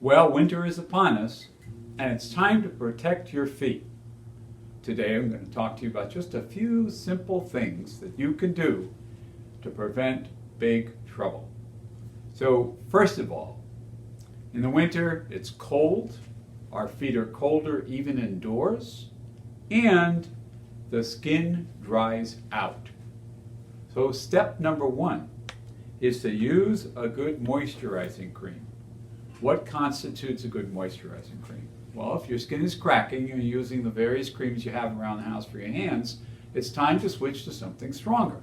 Well, winter is upon us, and it's time to protect your feet. Today I'm going to talk to you about just a few simple things that you can do to prevent big trouble. So first of all, in the winter it's cold, our feet are colder even indoors, and the skin dries out. So step number one is to use a good moisturizing cream. What constitutes a good moisturizing cream? Well, if your skin is cracking and you're using the various creams you have around the house for your hands, it's time to switch to something stronger.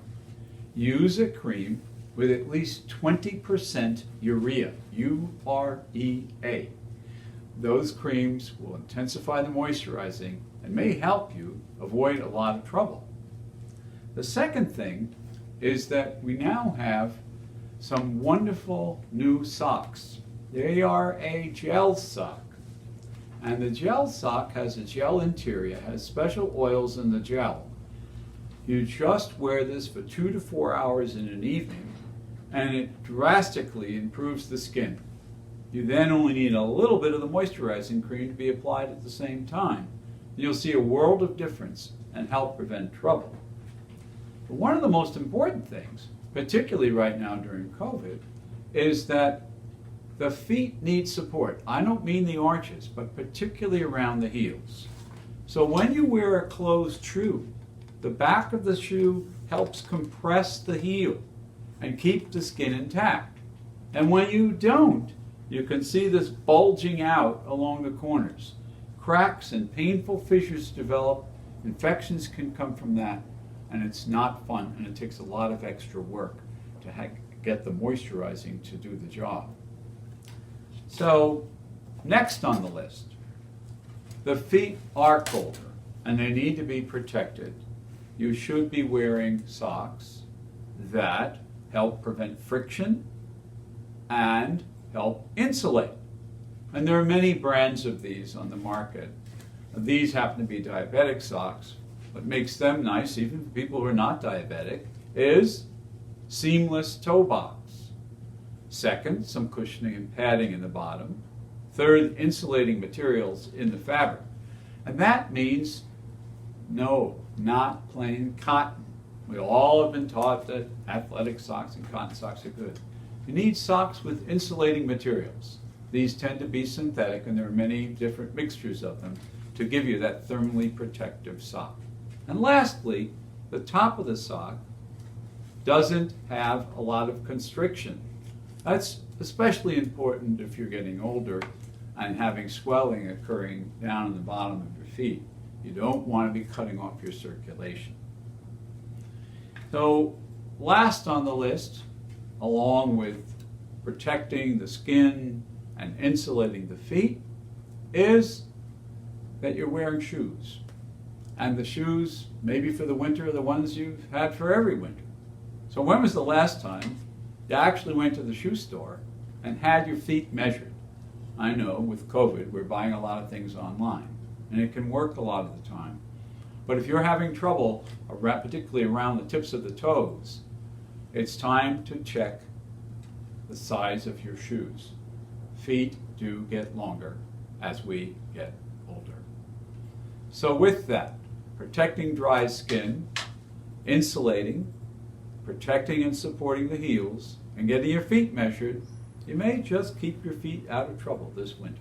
Use a cream with at least 20% urea, U-R-E-A. Those creams will intensify the moisturizing and may help you avoid a lot of trouble. The second thing is that we now have some wonderful new socks. They are a gel sock. And the gel sock has a gel interior, has special oils in the gel. You just wear this for 2 to 4 hours in an evening, and it drastically improves the skin. You then only need a little bit of the moisturizing cream to be applied at the same time. You'll see a world of difference and help prevent trouble. But one of the most important things, particularly right now during COVID, is that the feet need support. I don't mean the arches, but particularly around the heels. So when you wear a closed shoe, the back of the shoe helps compress the heel and keep the skin intact. And when you don't, you can see this bulging out along the corners. Cracks and painful fissures develop, infections can come from that, and it's not fun, and it takes a lot of extra work to get the moisturizing to do the job. So, next on the list, the feet are colder and they need to be protected. You should be wearing socks that help prevent friction and help insulate. And there are many brands of these on the market. These happen to be diabetic socks. What makes them nice, even for people who are not diabetic, is seamless toe box. Second, some cushioning and padding in the bottom. Third, insulating materials in the fabric. And that means no, not plain cotton. We all have been taught that athletic socks and cotton socks are good. You need socks with insulating materials. These tend to be synthetic, and there are many different mixtures of them to give you that thermally protective sock. And lastly, the top of the sock doesn't have a lot of constriction. That's especially important if you're getting older and having swelling occurring down in the bottom of your feet. You don't want to be cutting off your circulation. So last on the list, along with protecting the skin and insulating the feet, is that you're wearing shoes. And the shoes, maybe for the winter, are the ones you've had for every winter. So when was the last time you actually went to the shoe store and had your feet measured? I know with COVID we're buying a lot of things online, and it can work a lot of the time. But if you're having trouble, particularly around the tips of the toes, it's time to check the size of your shoes. Feet do get longer as we get older. So with that, protecting dry skin, insulating, protecting and supporting the heels, and getting your feet measured, you may just keep your feet out of trouble this winter.